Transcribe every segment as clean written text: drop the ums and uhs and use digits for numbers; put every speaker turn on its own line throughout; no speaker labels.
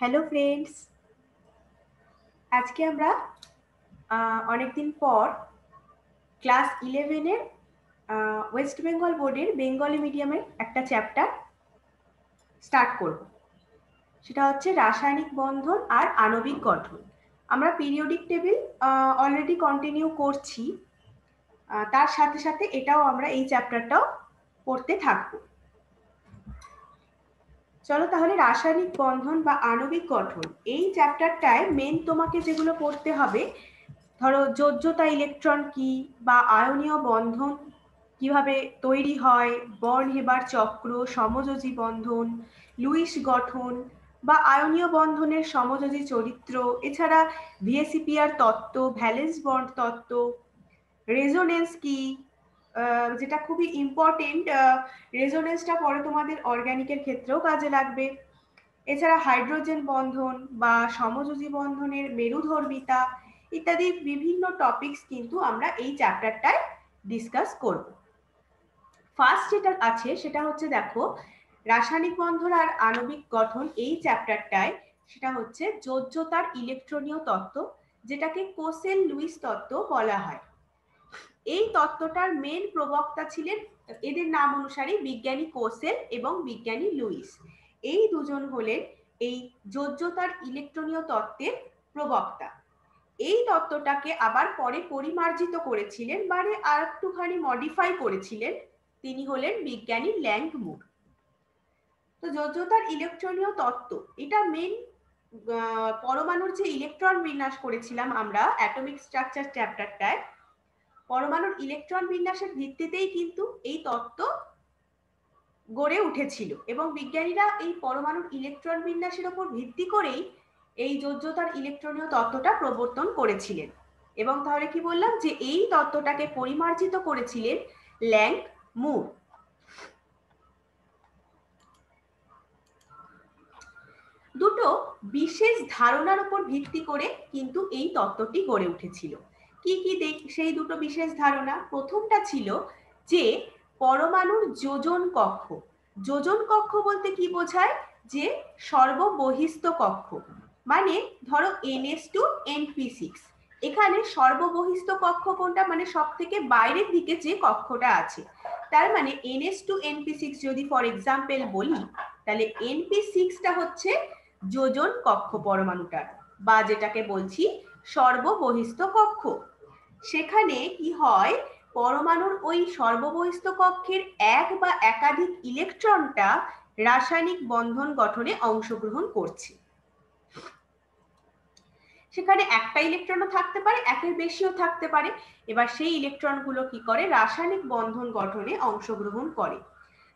Hello friends, আজকে আমরা অনেকদিন পর ক্লাস 11-এর ওয়েস্ট বেঙ্গল বোর্ডের বেঙ্গলি মিডিয়ামের একটা চ্যাপ্টার স্টার্ট করব। সেটা হচ্ছে রাসায়নিক বন্ধন আর আণবিক গঠন। আমরা পিরিয়ডিক টেবিল অলরেডি কন্টিনিউ করছি, তার সাথে সাথে এটাও আমরা এই চ্যাপ্টারটাও পড়তে থাকবো। চলো তাহলে রাসায়নিক বন্ধন বা আণবিক গঠন এই চ্যাপ্টারটায় মেন তোমাকে যেগুলো পড়তে হবে, ধরো যোজ্যতা ইলেকট্রন কি বা আয়নীয় বন্ধন কিভাবে তৈরি হয়, বর্ন হেবার চক্র, সমযোজী বন্ধন, লুইস গঠন বা আয়নীয় বন্ধনের সমযোজী চরিত্র, এছাড়া ভিএসিপিআর তত্ত্ব, ভ্যালেন্স বন্ড তত্ত্ব, রেজোনেন্স কি, যেটা খুবই ইম্পর্টেন্ট। রেজোনেন্সটা পরে তোমাদের অর্গানিকের ক্ষেত্রেও কাজে লাগবে। এছাড়া হাইড্রোজেন বন্ধন বা সমযোজী বন্ধনের মেরুধর্মিতা ইত্যাদি বিভিন্ন টপিকস কিন্তু আমরা এই চ্যাপ্টারটায় ডিসকাস করব। ফার্স্ট যেটা আছে সেটা হচ্ছে, দেখো, রাসায়নিক বন্ধন আর আণবিক গঠন এই চ্যাপ্টারটায় সেটা হচ্ছে যোজ্যতার ইলেকট্রনীয় তত্ত্ব, যেটাকে কোসেল লুইস তত্ত্ব বলা হয়। এই তত্ত্বটার মেন প্রবক্তা ছিলেন, এদের নাম অনুসারে, বিজ্ঞানী কোসেল এবং বিজ্ঞানী লুইস। এই দুজন হলেন এই যোজ্যতার ইলেকট্রনীয় তত্ত্বের প্রবক্তা। এই তত্ত্বটাকে আবার পরে পরিমার্জিত করেছিলেন, মানে আর একটুখানি মডিফাই করেছিলেন, তিনি হলেন বিজ্ঞানী ল্যাংড মুর। তো যোজ্যতার ইলেকট্রনীয় তত্ত্ব এটা মেন পরমাণুর যে ইলেকট্রন বিন্যাস করেছিলাম আমরা অ্যাটমিক স্ট্রাকচার চ্যাপ্টারটায়, পরমাণুর ইলেকট্রন বিন্যাসের ভিত্তিতেই কিন্তু এই তত্ত্ব গড়ে উঠেছিল এবং বিজ্ঞানীরা এই পরমাণুর ইলেকট্রন বিন্যাসের উপর ভিত্তি করেই এই যোজ্যতার ইলেকট্রনীয় তত্ত্বটা প্রবর্তন করেছিলেন। এবং তাহলে কি বললাম, যে এই তত্ত্বটাকে পরিমার্জিত করেছিলেন ল্যাংড মুর। দুটো বিশেষ ধারণার উপর ভিত্তি করে কিন্তু এই তত্ত্বটি গড়ে উঠেছিল। কি কি সেই দুটো বিশেষ ধারণা? প্রথমটা ছিল যে পরমাণুর যোজন কক্ষ। যোজন কক্ষ বলতে কি বোঝায়? যে সর্ববহিস্থ কক্ষ, মানে ধরো NH2 NP6, এখানে সর্ববহিস্থ কক্ষ কোনটা, মানে সব থেকে বাইরের দিকে যে কক্ষটা আছে। তার মানে NH2 NP6 যদি ফর এক্সাম্পল বলি, তাহলে NP6টা হচ্ছে যোজন কক্ষ পরমাণুটার, বা যেটাকে বলছি সর্ববহিস্থ কক্ষ। সেখানে কি হয়, পরমাণুর ওই সর্ববহিস্থ কক্ষের এক বা একাধিক ইলেকট্রনটা রাসায়নিক বন্ধন গঠনে অংশগ্রহণ করছে। সেখানে একটা ইলেকট্রনও থাকতে পারে, একের বেশিও থাকতে পারে। এবার সেই ইলেকট্রনগুলো কি করে, রাসায়নিক বন্ধন গঠনে অংশগ্রহণ করে।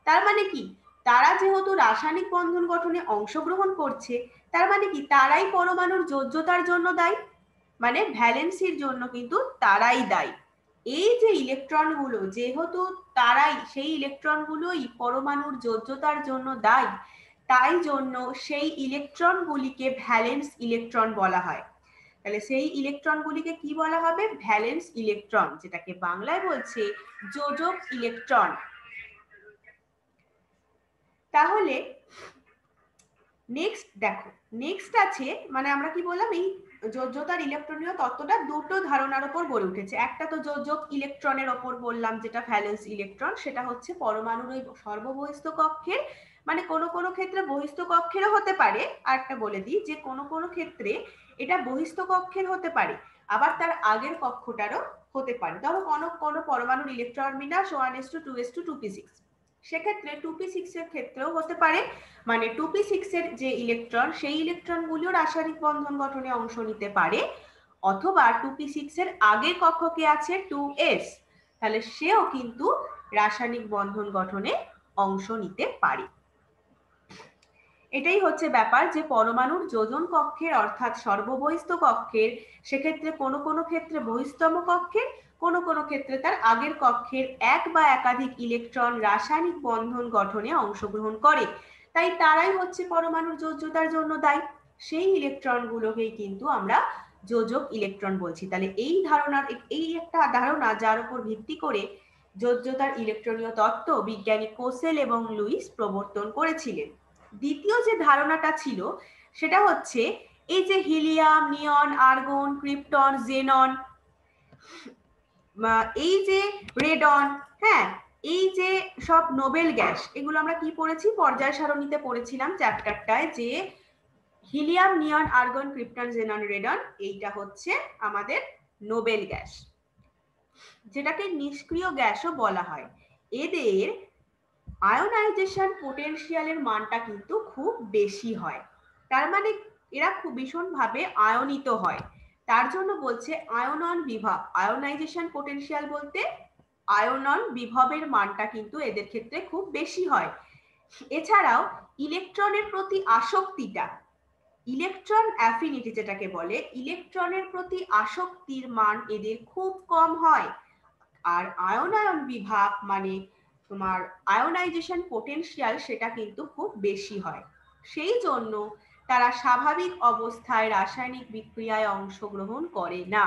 তার মানে কি, তারা যেহেতু রাসায়নিক বন্ধন গঠনে অংশগ্রহণ করছে, তার মানে কি, তারাই পরমাণুর যোজ্যতার জন্য দায়ী, মানে ভ্যালেন্সির জন্য কিন্তু তারাই দায়ী। এই যে ইলেকট্রনগুলো, যেহেতু তারাই, সেই ইলেকট্রনগুলোই পরমাণুর যোজ্যতার জন্য দায়ী, তাই জন্য সেই ইলেকট্রনগুলিকে ভ্যালেন্স ইলেকট্রন বলা হয়। তাহলে সেই ইলেকট্রনগুলিকে কি বলা হবে? ভ্যালেন্স ইলেকট্রন, যেটাকে বাংলায় বলছে যোজক ইলেকট্রন। তাহলে নেক্সট দেখো, নেক্সট আছে, মানে আমরা কি বললাম, এই যোজ্যতার ইলেকট্রনীয় তত্ত্বটা দুটো ধারণার উপর গড়ে উঠেছে। একটা তো যোজক ইলেকট্রনের ওপর বললাম, যেটা ভ্যালেন্স ইলেকট্রন, সেটা হচ্ছে পরমাণুর ওই সর্ববহিস্থ কক্ষের, মানে কোনো কোনো ক্ষেত্রে বহিস্থ কক্ষেরও হতে পারে। আর একটা বলে দিই, যে কোনো কোনো ক্ষেত্রে এটা বহিস্থ কক্ষের হতে পারে, আবার তার আগের কক্ষটারও হতে পারে। ধরো কোনো কোনো পরমাণুর ইলেকট্রন বিন্যাস 1s2 2s2 2p6, সেক্ষেত্রে 2p6 এর ক্ষেত্রেও হতে পারে, মানে 2p6 এর যে ইলেকট্রন, সেই ইলেকট্রনগুলিও রাসায়নিক বন্ধন গঠনে অংশ নিতে পারে। অথবা 2p6 এর আগের কক্ষকে আছে 2s, তাহলে সেও কিন্তু রাসায়নিক বন্ধন গঠনে অংশ নিতে পারে। এটাই হচ্ছে ব্যাপার, যে পরমাণুর যোজন কক্ষের অর্থাৎ সর্ববহিস্থ কক্ষের, সেক্ষেত্রে কোনো কোনো ক্ষেত্রে বহিস্থম কক্ষের, কোনো কোনো ক্ষেত্রে তার আগের কক্ষের এক বা একাধিক ইলেকট্রন রাসায়নিক বন্ধন গঠনে অংশগ্রহণ করে, তাই তারাই হচ্ছে পরমাণুর যোজ্যতার জন্য দায়ী। সেই ইলেকট্রনগুলোকেই কিন্তু আমরা যোজক ইলেকট্রন বলছি। তাহলে এই ধারণার, এই একটা ধারণা যার উপর ভিত্তি করে যোজ্যতার ইলেকট্রনীয় তত্ত্ব বিজ্ঞানী কোসেল এবং লুইস প্রবর্তন করেছিলেন। দ্বিতীয় যে ধারণাটা ছিল সেটা হচ্ছে এই যে হিলিয়াম, নিয়ন, আর্গন, ক্রিপ্টন, জেনন, এই যে রেডন, হ্যাঁ, এই যে সব নোবেল গ্যাস, এগুলো আমরা কি পড়েছি পর্যায় সারণীতে পড়েছিলাম চ্যাপ্টারটায়, যে হিলিয়াম, নিয়ন, আর্গন, ক্রিপ্টন, জেনন, রেডন, এইটা হচ্ছে আমাদের নোবেল গ্যাস, যেটাকে নিষ্ক্রিয় গ্যাসও বলা হয়। এদের আয়োনাইজেশন পোটেনশিয়ালের মানটা কিন্তু খুব বেশি হয়, তার মানে এরা খুব ভীষণভাবে আয়নিত হয়, তার জন্য বলছে আয়নন বিভব। আয়োনাইজেশন পোটেনশিয়াল বলতে আয়নন বিভবের মানটা কিন্তু এদের ক্ষেত্রে খুব বেশি হয়। এছাড়াও ইলেকট্রনের প্রতি আসক্তিটা, ইলেকট্রন অ্যাফিনিটি যেটাকে বলে, ইলেকট্রনের প্রতি আসক্তির মান এদের খুব কম হয়। আর আয়নায়ন বিভব মানে তোমার আয়োনাইজেশন পোটেনশিয়াল, সেটা কিন্তু খুব বেশি হয়। সেই জন্য তারা স্বাভাবিক অবস্থায় রাসায়নিক বিক্রিয়ায় অংশগ্রহণ করে না।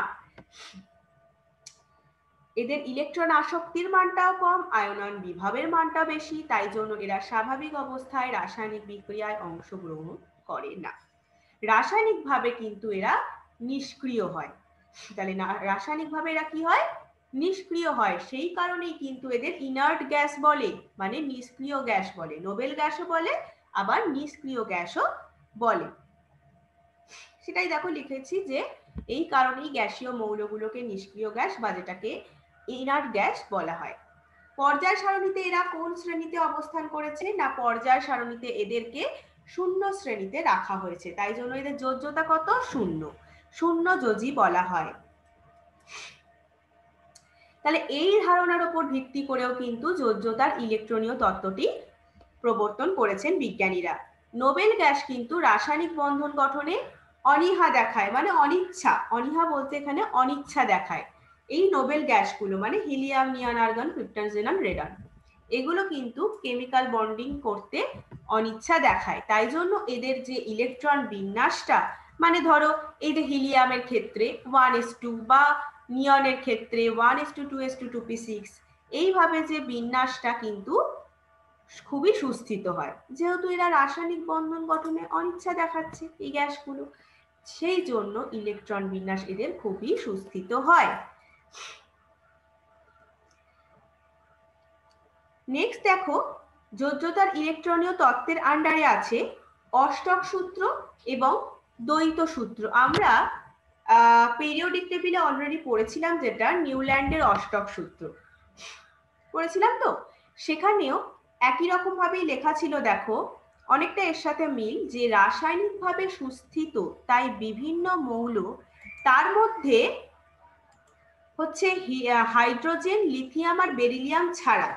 এদের ইলেকট্রন আসক্তির মানটাও কম, আয়নন বিভবের মানটা বেশি, তাই জন্য এরা স্বাভাবিক অবস্থায় রাসায়নিক বিক্রিয়ায় অংশগ্রহণ করে না। রাসায়নিকভাবে কিন্তু এরা নিষ্ক্রিয় হয়। তাহলে রাসায়নিকভাবে এরা কি হয়? নিষ্ক্রিয় হয়। সেই কারণেই কিন্তু এদের ইনার্ট গ্যাস বলে, মানে নিষ্ক্রিয় গ্যাস বলে। নোবেল গ্যাসও বলে, আবার নিষ্ক্রিয় গ্যাসও বলে। সেটাই দেখো লিখেছি যে এই কারণেই গ্যাসীয় মৌলগুলোকে নিষ্ক্রিয় গ্যাস বা যেটাকে ইনার্ট গ্যাস বলা হয়। পর্যায় সারণীতে এরা কোন শ্রেণীতে অবস্থান করেছে? না, পর্যায় সারণীতে এদেরকে 0 শ্রেণীতে রাখা হয়েছে, তাই জন্য এদের যোজ্যতা কত? 0, 0 যোজি বলা হয়। তাহলে এই ধারণার উপর ভিত্তি করেও কিন্তু যোজ্যতার ইলেকট্রনীয় তত্ত্বটি প্রবর্তন করেছেন বিজ্ঞানীরা। নোবেল গ্যাস কিন্তু রাসায়নিক বন্ধন গঠনে অনীহা দেখায়, মানে অনিচ্ছা, অনীহা বলতে এখানে অনিচ্ছা দেখায়। এই নোবেল গ্যাসগুলো মানে হিলিয়াম, নিয়ন, আর্গন, ক্রিপ্টন, জেনন, রেডন, এগুলো কিন্তু কেমিক্যাল বন্ডিং করতে অনিচ্ছা দেখায়, তাই জন্য এদের যে ইলেকট্রন বিন্যাসটা, মানে ধরো এই যে হিলিয়ামের ক্ষেত্রে 1s2 বা নিয়নের ক্ষেত্রে 1s2 2s2 2p6, এইভাবে যে বিন্যাসটা কিন্তু খুবই সুস্থিত হয়, যেহেতু এরা রাসায়নিক বন্ধন গঠনে অনিচ্ছা দেখাচ্ছে এই গ্যাসগুলো, সেই জন্য ইলেকট্রন বিন্যাস এদের খুবই সুস্থিত হয়। নেক্সট দেখো, যোজ্যতার ইলেকট্রনীয় তত্ত্বের আন্ডারে আছে অষ্টক সূত্র এবং দ্বৈত সূত্র। আমরা পিরিয়ডিক টেবিলে অলরেডি পড়েছিলাম, যেটা নিউল্যান্ডের অষ্টক সূত্র পড়েছিলাম, তো সেখানেও একই রকম ভাবেই লেখা ছিল। দেখো অনেকটা এর সাথে মিল, যে রাসায়নিকভাবে সুস্থিত তাই বিভিন্ন মৌল, তার মধ্যে হচ্ছে হাইড্রোজেন, লিথিয়াম আর বেরিলিয়াম ছাড়া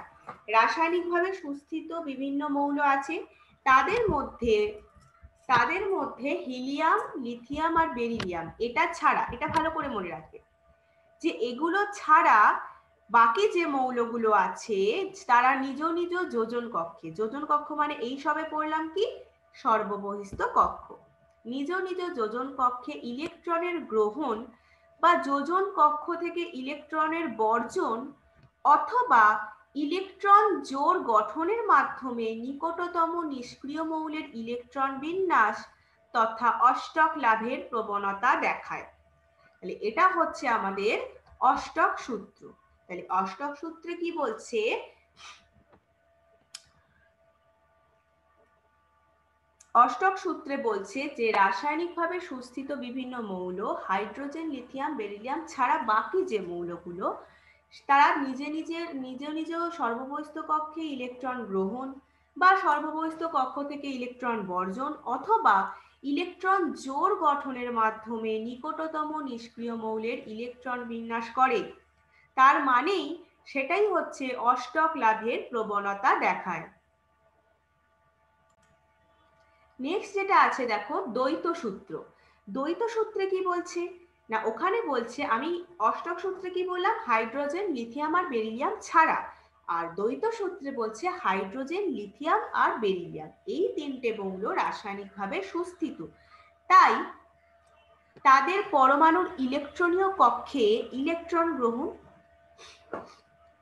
রাসায়নিকভাবে সুস্থিত বিভিন্ন মৌল আছে, তাদের মধ্যে হিলিয়াম, লিথিয়াম আর বেরিলিয়াম, এটা ছাড়া, এটা ভালো করে মনে রাখবে, যে এগুলো ছাড়া বাকি যে মৌলগুলো আছে তারা নিজ নিজ যোজন কক্ষে, যোজন কক্ষ মানে এই সবে পড়লাম কি, সর্ববহিস্থ কক্ষ, নিজ নিজ যোজন কক্ষে ইলেকট্রনের গ্রহণ বা যোজন কক্ষ থেকে ইলেকট্রনের বর্জন অথবা ইলেকট্রন জোড় গঠনের মাধ্যমে নিকটতম নিষ্ক্রিয় মৌলের ইলেকট্রন বিন্যাস তথা অষ্টক লাভের প্রবণতা দেখায়। তাহলে এটা হচ্ছে আমাদের অষ্টক সূত্র। তাহলে অষ্টক সূত্রে কি বলছে? অষ্টক সূত্রে বলছে যে রাসায়নিকভাবে সুস্থিত বিভিন্ন মৌল, হাইড্রোজেন, লিথিয়াম, বেরিলিয়াম ছাড়া বাকি যে মৌলগুলো, তারা নিজ নিজ সর্ববহিস্থ কক্ষে ইলেকট্রন গ্রহণ বা সর্ববহিস্থ কক্ষ থেকে ইলেকট্রন বর্জন অথবা ইলেকট্রন জোড় গঠনের মাধ্যমে নিকটতম নিষ্ক্রিয় মৌলের ইলেকট্রন বিন্যাস করে। তার মানেই সেটাই হচ্ছে অষ্টক লাভের প্রবণতা দেখায়। নেক্সট যেটা আছে দেখো দ্বৈত সূত্র। দ্বৈত সূত্রে কি বলছে? না, ওখানে বলছে, আমি অষ্টক সূত্রে কি বললাম, হাইড্রোজেন, লিথিয়াম আর বেরিলিয়াম ছাড়া, আর দ্বৈত সূত্রে বলছে হাইড্রোজেন, লিথিয়াম আর বেরিলিয়াম, এই তিনটে মৌল রাসায়নিকভাবে সুস্থিত, তাই তাদের পরমাণুর ইলেকট্রনীয় কক্ষে ইলেকট্রন গ্রহণ,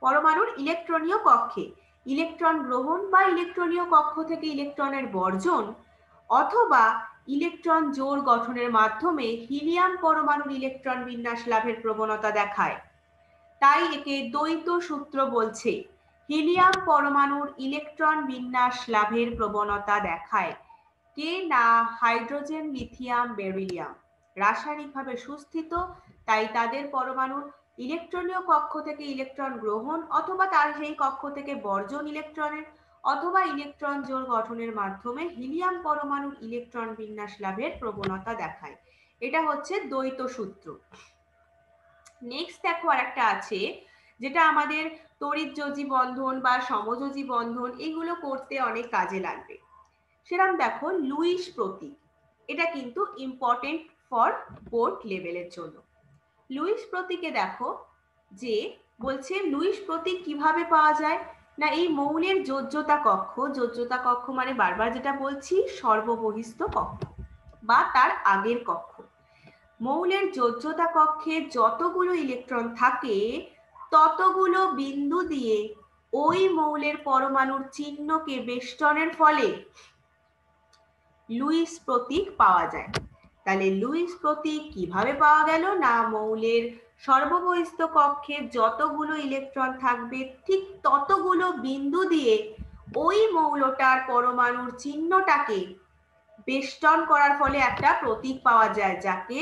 পরমাণুর ইলেকট্রনীয় কক্ষে ইলেকট্রন গ্রহণ বা ইলেকট্রনীয় কক্ষ থেকে ইলেকট্রনের বর্জন অথবা ইলেকট্রন জোড় গঠনের মাধ্যমে হিলিয়াম পরমাণুর ইলেকট্রন বিন্যাস লাভের প্রবণতা দেখায়, তাই একে দ্বৈত সূত্র বলছে। হিলিয়াম পরমাণুর ইলেকট্রন বিন্যাস লাভের প্রবণতা দেখায় কে না হাইড্রোজেন, লিথিয়াম, বেরিলিয়াম। রাসায়নিকভাবে সুস্থিত, তাই তাদের পরমাণুর ইলেকট্রনীয় কক্ষ থেকে ইলেকট্রন গ্রহণ অথবা তার সেই কক্ষ থেকে বর্জন ইলেকট্রনের অথবা ইলেকট্রন জোড় গঠনের মাধ্যমে হিলিয়াম পরমাণুর ইলেকট্রন বিন্যাস লাভের প্রবণতা দেখায়। এটা হচ্ছে দ্বৈত সূত্র। নেক্সট দেখো আরেকটা আছে, যেটা আমাদের তড়িৎযোজী বন্ধন বা সমযোজী বন্ধন এগুলো করতে অনেক কাজে লাগবে। সেরকম দেখো লুইস প্রতীক, এটা কিন্তু ইম্পর্টেন্ট ফর বোর্ড লেভেলের জন্য। লুইস প্রতীকে দেখো যে বলছে লুইস প্রতীক কিভাবে পাওয়া যায় না, এই মৌলের যোজ্যতা কক্ষ মানে বারবার যেটা বলছি সর্ববহিস্থ কক্ষ বা তার আগের কক্ষ। মৌলের যোজ্যতা কক্ষে যতগুলো ইলেকট্রন থাকে ততগুলো বিন্দু দিয়ে ওই মৌলের পরমাণুর চিহ্নকে বেষ্টনের ফলে লুইস প্রতীক পাওয়া যায়। তাহলে লুইস প্রতীক কিভাবে পাওয়া গেল না, মৌলের সর্ববহিস্থ কক্ষে যতগুলো ইলেকট্রন থাকবে ঠিক ততগুলো বিন্দু দিয়ে ওই মৌলটার পরমাণুর চিহ্নটাকে বেষ্টন করার ফলে একটা প্রতীক পাওয়া যায়, যাকে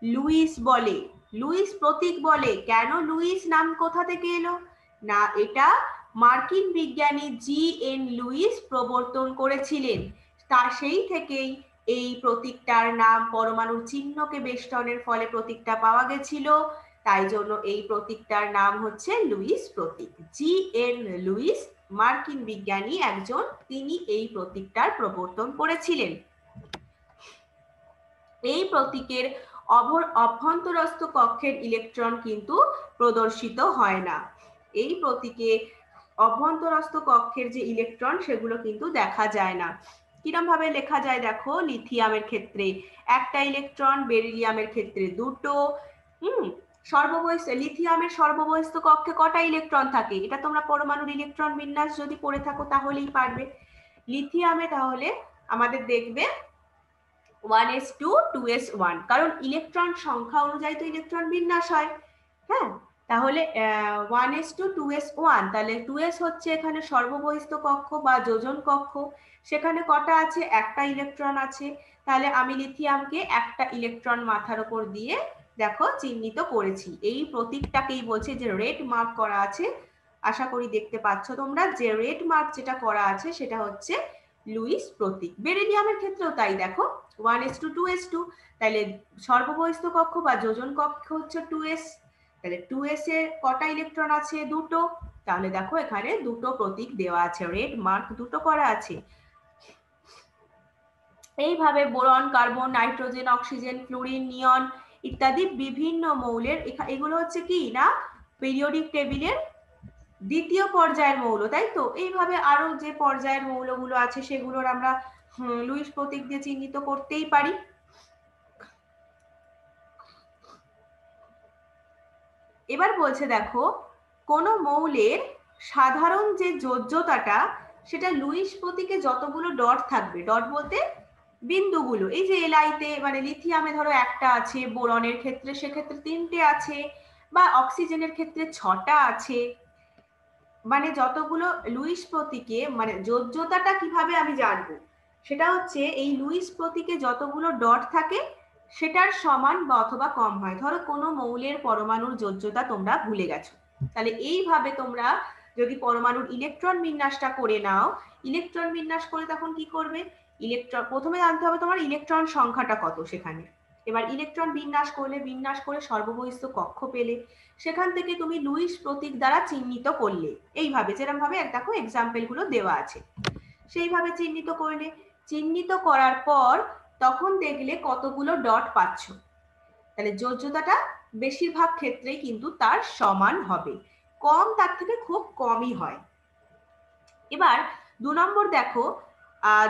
লুইস বলে, লুইস প্রতীক বলে। কেন লুইস নাম কোথা থেকে এলো না, এটা মার্কিন বিজ্ঞানী জি.এন. লুইস প্রবর্তন করেছিলেন। তার সেই থেকেই এই প্রতীকটার নাম, পরমাণুর চিহ্নকে বেষ্টনের ফলে প্রতীকটা পাওয়া গেছিল, তাই জন্য এই প্রতীকটার নাম হচ্ছে লুইস প্রতীক। জি.এন. লুইস মার্কিন বিজ্ঞানী একজন, তিনি এই প্রতীকটার প্রবর্তন করেছিলেন। এই প্রতীকের অভ্যন্তরস্থ কক্ষের ইলেকট্রন কিন্তু প্রদর্শিত হয় না। এই প্রতীকে অভ্যন্তরস্থ কক্ষের যে ইলেকট্রন সেগুলো কিন্তু দেখা যায় না। কিরম ভাবে লেখা যায় দেখো, লিথিয়ামের ক্ষেত্রে একটা ইলেকট্রন, বেরিলিয়ামের ক্ষেত্রে দুটো। লিথিয়ামের সর্ববহিস্থ কক্ষে কটা ইলেকট্রন থাকে, এটা তোমরা পরমাণুর ইলেকট্রন বিন্যাস যদি পড়ে থাকো তাহলেই পারবে। লিথিয়ামে তাহলে আমাদের দেখবে 1s2 2s1, কারণ ইলেকট্রন সংখ্যা অনুযায়ী তো ইলেকট্রন বিন্যাস হয়। হ্যাঁ, তাহলে 1s2 2s1, তাহলে 2s হচ্ছে এখানে সর্ববহিস্থ কক্ষ বা যোজন কক্ষ, সেখানে কটা আছে, একটা ইলেকট্রন আছে। তাহলে আমি লিথিয়ামকে একটা ইলেকট্রন মাথার উপর দিয়ে দেখো চিহ্নিত করেছি। এই প্রতীকটাকেই বলছে যে রেড মার্ক করা আছে, আশা করি দেখতে পাচ্ছ তোমরা, যে রেড মার্ক যেটা করা আছে সেটা হচ্ছে লুইস প্রতীক। বেরিলিয়ামের ক্ষেত্রেও তাই দেখো 1s2 2s2, তাহলে সর্ববহিস্থ কক্ষ বা যোজন কক্ষ হচ্ছে 2s, তাহলে 2s এর কটা ইলেকট্রন আছে, দুটো। তাহলে দেখো এখানে দুটো প্রতীক দেওয়া আছে, রেড মার্ক দুটো করা আছে। এইভাবে boron, carbon, nitrogen, oxygen, fluorine, neon ইত্যাদি বিভিন্ন মৌলের, এগুলো হচ্ছে কি না পিরিয়ডিক টেবিলের দ্বিতীয় পর্যায়ের মৌল, তাই তো। এইভাবে আরো যে পর্যায়ের মৌলগুলো আছে সেগুলোর আমরা লুইস প্রতীক দিয়ে চিহ্নিত করতেই পারি। এবার বলছে দেখো, কোন মৌলের সাধারণ যে যোজ্যতাটা সেটা লুইস প্রতীকে যতগুলো ডট থাকবে, ডট বলতে বিন্দুগুলো, এই যে এলআইতে মানে লিথিয়ামে ধরো একটা আছে, বোরনের ক্ষেত্রে সেক্ষেত্রে তিনটে আছে, বা অক্সিজেনের ক্ষেত্রে 6টা আছে, মানে যতগুলো লুইস প্রতীকে, মানে যোজ্যতাটা কিভাবে আমি জানবো, সেটা হচ্ছে এই লুইস প্রতীকে যতগুলো ডট থাকে সেটার সমান বা অথবা কম হয়। ধরো কোনো মৌলের পরমাণুর যোজ্যতা তোমরা ভুলে গেছো, তাহলে এইভাবে তোমরা যদি পরমাণুর ইলেকট্রন বিন্যাসটা করে নাও, ইলেকট্রন বিন্যাস করে তখন কি করবে, ইলেকট্রন প্রথমে জানতে হবে তোমার ইলেকট্রন সংখ্যাটা কত সেখানে। এবার ইলেকট্রন বিন্যাস করলে, বিন্যাস করে সর্ববহিস্থ কক্ষ পেলে, সেখান থেকে তুমি লুইস প্রতীক দ্বারা চিহ্নিত করলে, এইভাবে যেরকম ভাবে দেখো এক্সাম্পল গুলো দেওয়া আছে, সেইভাবে চিহ্নিত করলে, চিহ্নিত করার পর তখন দেখলে কতগুলো ডট পাচ্ছ, তাহলে যোজ্যতাটা বেশিরভাগ ক্ষেত্রেই কিন্তু তার সমান হবে, কম তার থেকে খুব কমই হয়। এবার 2 নম্বর দেখো,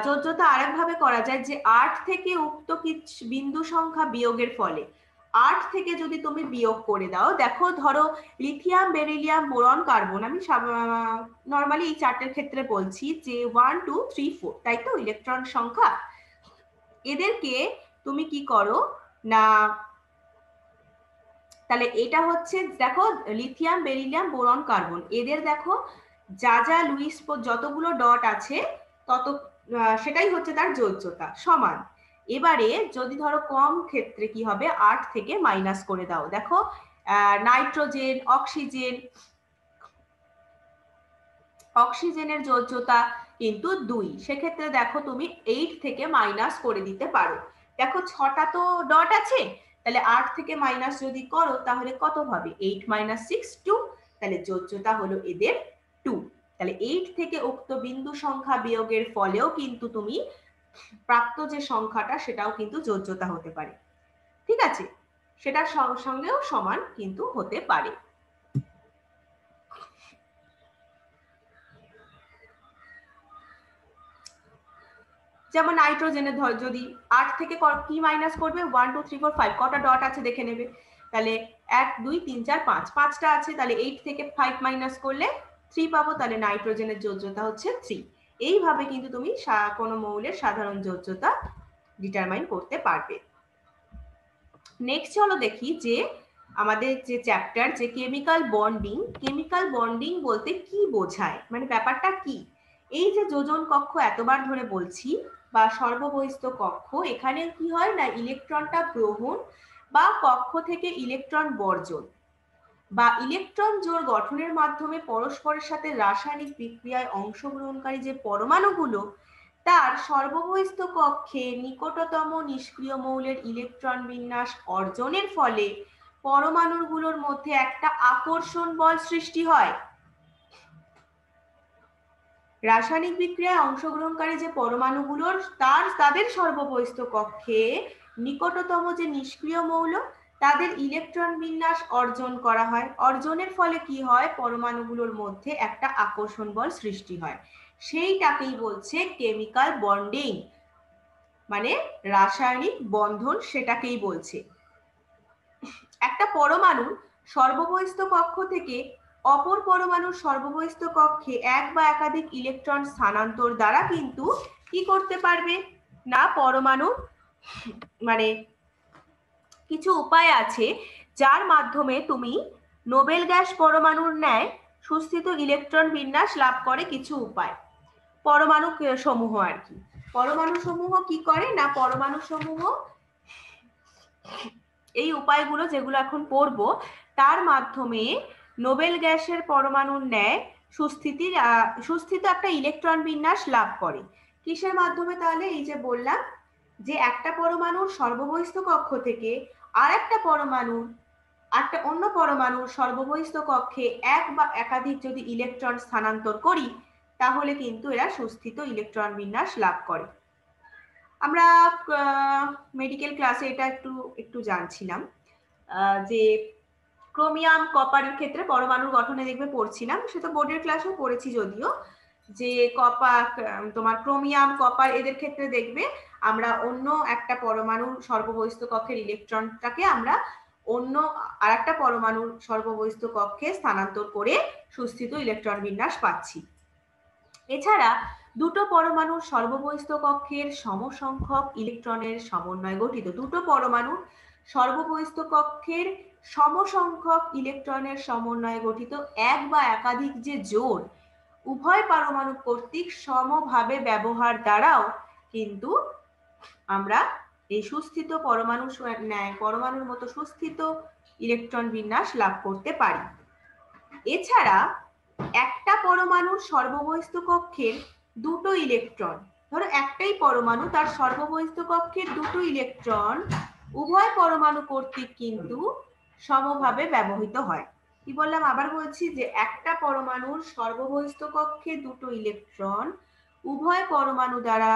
যোজ্যতা আরেকভাবে করা যায় যে 8 থেকে উক্ত কিছু বিন্দু সংখ্যা বিয়োগের ফলে, 8 থেকে যদি তুমি বিয়োগ করে দাও, দেখো ধরো লিথিয়াম, বেরিলিয়াম, বোরন, কার্বন, আমি নর্মালি এই চারটের ক্ষেত্রে বলছি যে 1 2 3 4, তাই তো ইলেকট্রন সংখ্যা। এদেরকে তুমি কি করো না, তাহলে এটা হচ্ছে দেখো লিথিয়াম, বেরিলিয়াম, বোরন, কার্বন, এদের দেখো যা যা লুইস যতগুলো ডট আছে তত সেটাই হচ্ছে তার যোজ্যতা সমান। এবারে যদি ধরো কম ক্ষেত্রে কি হবে, 8 থেকে মাইনাস করে দাও। দেখো নাইট্রোজেন, অক্সিজেনের যোজ্যতা কিন্তু 2, সেক্ষেত্রে দেখো তুমি 8 থেকে মাইনাস করে দিতে পারো। দেখো 6টা তো ডট আছে, তাহলে 8 থেকে মাইনাস যদি করো তাহলে কত হবে, 8 মাইনাস 6 2, তাহলে যোজ্যতা হলো এদের 2। তাহলে 8 থেকে উক্ত বিন্দু সংখ্যা বিয়োগের ফলেও কিন্তু তুমি প্রাপ্ত যে সংখ্যাটা সেটাও কিন্তু যোজ্যতা হতে পারে। ঠিক আছে, সেটার সঙ্গেও সমান কিন্তু হতে পারে। যেমন নাইট্রোজেনের ধর যদি 8 থেকে কি মাইনাস করবে, 1 2 3 4 5 কটা ডট আছে দেখে নেবে, তাহলে 1 2 3 4 5, 5টা আছে, তাহলে 8 থেকে 5 মাইনাস করলে 3 পাবো, তাহলে নাইট্রোজেনের যোজ্যতা হচ্ছে 3। এইভাবে কিন্তু তুমি কোনো মৌলের সাধারণ যোজ্যতা ডিটারমাইন করতে পারবে। নেক্সট চলো দেখি যে আমাদের যে চ্যাপ্টার যে কেমিক্যাল বন্ডিং, কেমিক্যাল বন্ডিং বলতে কি বোঝায়, মানে ব্যাপারটা কি। এই যে যোজন কক্ষ এতবার ধরে বলছি বা সর্ববহিস্থ কক্ষ, এখানে কি হয় না ইলেকট্রনটা গ্রহণ বা কক্ষ থেকে ইলেকট্রন বর্জন বা ইলেকট্রন জোড় গঠনের মাধ্যমে পরস্পরের সাথে রাসায়নিক বিক্রিয়ায় অংশগ্রহণকারী যে পরমাণুগুলো তার সর্ববহিস্থ কক্ষে নিকটতম নিষ্ক্রিয় মৌলের ইলেকট্রন বিন্যাস অর্জনের ফলে পরমাণুগুলোর মধ্যে একটা আকর্ষণ বল সৃষ্টি হয়। রাসায়নিক বিক্রিয়ায় অংশগ্রহণকারী যে পরমাণুগুলোর তাদের সর্ববহিস্থ কক্ষে নিকটতম যে নিষ্ক্রিয় মৌল তাদের ইলেকট্রন বিন্যাস অর্জন করা হয়। অর্জনের ফলে কি হয়, পরমাণুগুলোর মধ্যে একটা আকর্ষণ বল সৃষ্টি হয়, সেইটাকেই বলছে কেমিক্যাল বন্ডিং, মানে রাসায়নিক বন্ধন, সেটাকেই বলছে। একটা পরমাণু সর্ববহিস্থ কক্ষ থেকে অপর পরমাণুর সর্ববহিস্থ কক্ষে এক বা একাধিক ইলেকট্রন স্থানান্তর দ্বারা কিন্তু কি করতে পারবে না, পরমাণু মানে কিছু উপায় আছে যার মাধ্যমে তুমি নোবেল গ্যাস পরমাণুর ন্যায় সুস্থিত ইলেকট্রন বিন্যাস লাভ করে কিছু উপায়, পরমাণু সমূহ আর কি। পরমাণু সমূহ কি করে না, পরমাণু সমূহ এই উপায়গুলো যেগুলো এখন পড়বো তার মাধ্যমে নোবেল গ্যাসের পরমাণুর ন্যায় সুস্থিত একটা ইলেকট্রন বিন্যাস লাভ করে। কিসের মাধ্যমে, তাহলে এই যে বললাম যে একটা পরমাণুর সর্ববহিস্থ কক্ষ থেকে আর একটা অন্য পরমাণুর সর্ববহিস্থ কক্ষে এক বা একাধিক যদি ইলেকট্রন স্থানান্তর করি তাহলে কিন্তু এরা সুস্থিত ইলেকট্রন বিন্যাস লাভ করে। আমরা মেডিকেল ক্লাসে এটা একটু জানছিলাম যে ক্রোমিয়াম কপারের ক্ষেত্রে পরমাণুর গঠনে দেখবে পড়ছিলাম, সেটা বোর্ডের ক্লাসেও পড়েছি যদিও, যে তোমার ক্রোমিয়াম কপার এদের ক্ষেত্রে দেখবে আমরা অন্য একটা পরমাণুর সর্ববহিস্থ কক্ষের ইলেকট্রনটাকে আমরা অন্য আরেকটা পরমাণুর সর্ববহিস্থ কক্ষে স্থানান্তর করে সুস্থিত ইলেকট্রন বিন্যাস পাচ্ছি। এছাড়া দুটো পরমাণুর সর্ববহিস্থ কক্ষের সমসংখ্যক ইলেকট্রনের সমন্বয়ে গঠিত, দুটো পরমাণুর সর্ববহিস্থ কক্ষের সমসংখ্যক ইলেকট্রনের সমন্বয়ে গঠিত এক বা একাধিক যে জোড় উভয় পরমাণু কর্তৃক সমভাবে ব্যবহার দ্বারাও কিন্তু আমরা এই সুস্থিত পরমাণুর মতো সুস্থিত ইলেকট্রন বিন্যাস লাভ করতে পারি। এছাড়া একটা পরমাণুর সর্ববহিস্থ কক্ষের দুটো ইলেকট্রন, ধরো একটাই পরমাণু তার সর্ববহিস্থ কক্ষের দুটো ইলেকট্রন উভয় পরমাণু কর্তৃক কিন্তু সমভাবে ব্যবহৃত হয়। কি বললাম, আবার বলছি যে একটা পরমাণুর সর্ববহিস্থ কক্ষে দুটো ইলেকট্রন উভয় পরমাণু দ্বারা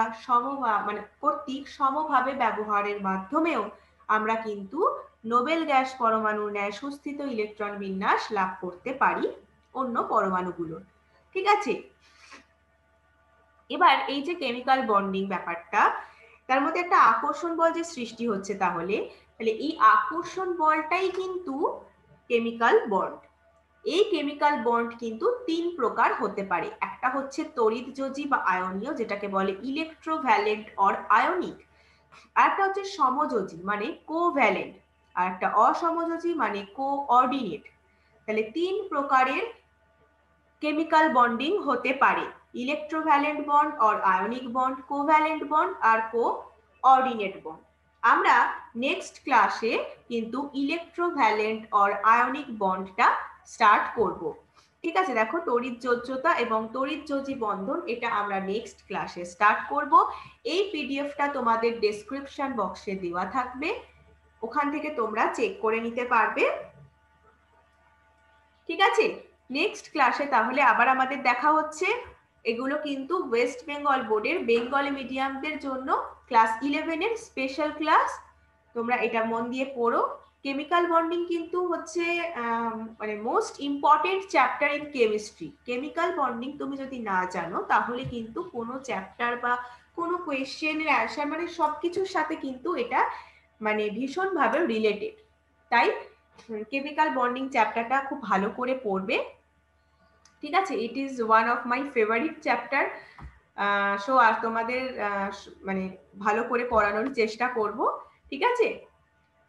কর্তৃক সমভাবে ব্যবহারের মাধ্যমেও আমরা কিন্তু নোবেল গ্যাস পরমাণুর ন্যায় সুস্থিত ইলেকট্রন বিন্যাস লাভ করতে পারি অন্য পরমাণুগুলো। ঠিক আছে, এবার এই যে কেমিক্যাল বন্ডিং ব্যাপারটা, তার মধ্যে একটা আকর্ষণ বল যে সৃষ্টি হচ্ছে, তাহলে এই আকর্ষণ বলটাই কিন্তু কেমিক্যাল বন্ড। এই কেমিক্যাল বন্ড কিন্তু 3 প্রকার হতে পারে। একটা হচ্ছে তড়িৎযোজী বা আয়নীয়, যেটাকে বলে ইলেকট্রোভ্যালেন্ট অর আয়নিক। আর একটা হচ্ছে সমযোজী মানে কোভ্যালেন্ট, আর একটা অসমযোজী মানে কোঅর্ডিনেট। তাহলে 3 প্রকারের কেমিক্যাল বন্ডিং হতে পারে, electrovalent bond or ionic bond, covalent bond আর কোঅর্ডিনেট বন্ড। আমরা নেক্সট ক্লাসে কিন্তু ইলেকট্রোভ্যালেন্ট অর আয়নিক বন্ডটা স্টার্ট করব। ঠিক আছে, দেখো তড়িৎযোজ্যতা এবং তড়িৎযোজী বন্ধন এটা আমরা নেক্সট ক্লাসে স্টার্ট করব। এই পিডিএফটা তোমাদের ডেসক্রিপশন বক্সে দেওয়া থাকবে, ওখান থেকে তোমরা চেক করে নিতে পারবে। ঠিক আছে, নেক্সট ক্লাসে তাহলে আবার আমাদের দেখা হচ্ছে। এগুলো কিন্তু ওয়েস্ট বেঙ্গল বোর্ডের বেঙ্গলি মিডিয়ামদের জন্য ক্লাস 11-এর স্পেশাল ক্লাস, তোমরা এটা মন দিয়ে পড়ো। কেমিক্যাল বন্ডিং কিন্তু হচ্ছে মানে most important chapter in chemistry. Chemical bonding তুমি যদি না জানো তাহলে কিন্তু কোনো চ্যাপ্টার বা কোনো কোয়েশ্চেনের অ্যান্সার মানে সবকিছুর সাথে কিন্তু এটা মানে ভীষণভাবে রিলেটেড। তাই কেমিক্যাল বন্ডিং চ্যাপ্টারটা খুব ভালো করে পড়বে। ঠিক আছে, it is one of my favourite chapter. So আর তোমাদের মানে ভালো করে পড়ানোর চেষ্টা করব। ঠিক আছে,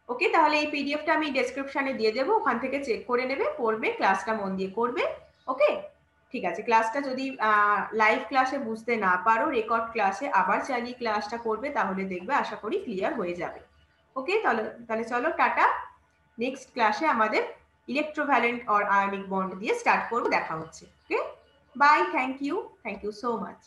ওকে, তাহলে এই পিডিএফটা আমি ডেসক্রিপশনে দিয়ে দেবো, ওখান থেকে চেক করে নেবে, পড়বে, ক্লাসটা মন দিয়ে করবে। ওকে, ঠিক আছে, ক্লাসটা যদি লাইভ ক্লাসে বুঝতে না পারো রেকর্ড ক্লাসে আবার চালিয়ে ক্লাসটা করবে, তাহলে দেখবে আশা করি ক্লিয়ার হয়ে যাবে। ওকে, তাহলে তাহলে চলো টাটা। নেক্সট ক্লাসে আমাদের ইলেকট্রোভ্যালেন্ট অর আয়নিক বন্ড দিয়ে স্টার্ট করবো, দেখা হচ্ছে। Okay, bye, thank you so much.